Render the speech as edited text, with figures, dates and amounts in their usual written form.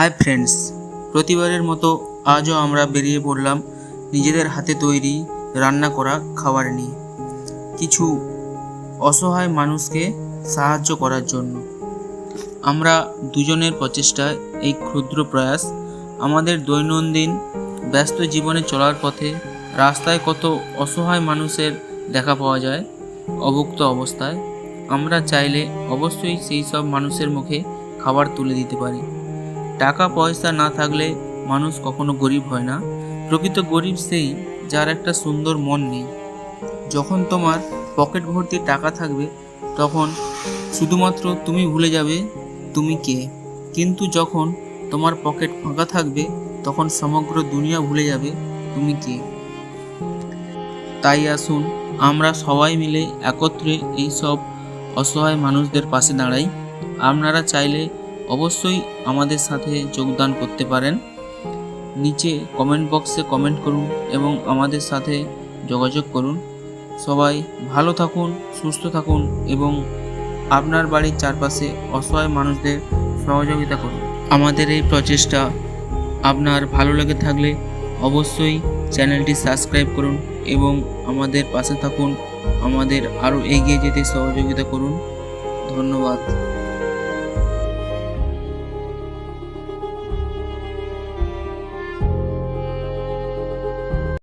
Hi friends, প্রতিবারের মতো আজও আমরা বেরিয়ে পড়লাম নিজেদের হাতে তৈরি রান্না করা খাবার নিয়ে কিছু অসহায় মানুষকে সাহায্য করার জন্য। আমরা দুজনের প্রচেষ্টায় এই ক্ষুদ্র প্রয়াস আমাদের দৈনন্দিন ব্যস্ত জীবনে চলার পথে রাস্তায় কত অসহায় মানুষের দেখা পাওয়া যায় অভুক্ত অবস্থায়। আমরা চাইলে অবশ্যই সেই সব মানুষের মুখে খাবার তুলে দিতে পারি। টাকা পয়সা না থাকলে মানুষ কখনো গরিব হয় না। প্রকৃত গরিব সেই যার একটা সুন্দর মন নেই। যখন তোমার পকেট ভর্তি টাকা থাকবে তখন শুধুমাত্র তুমি ভুলে যাবে তুমি কে, কিন্তু যখন তোমার পকেট ফাঁকা থাকবে তখন সমগ্র দুনিয়া ভুলে যাবে তুমি কে। তাই আসুন আমরা সবাই মিলে একত্রে এই সব অসহায় মানুষদের পাশে দাঁড়াই। আপনারা চাইলে অবশ্যই আমাদের সাথে যোগদান করতে পারেন। নিচে কমেন্ট বক্সে কমেন্ট করুন এবং আমাদের সাথে যোগাযোগ করুন। সবাই ভালো থাকুন, সুস্থ থাকুন এবং আপনার বাড়ির চারপাশে অসহায় মানুষদের সহযোগিতা করুন। আমাদের এই প্রচেষ্টা আপনার ভালো লেগে থাকলে অবশ্যই চ্যানেলটি সাবস্ক্রাইব করুন এবং আমাদের পাশে থাকুন। আমাদের আরও এগিয়ে যেতে সহযোগিতা করুন। ধন্যবাদ।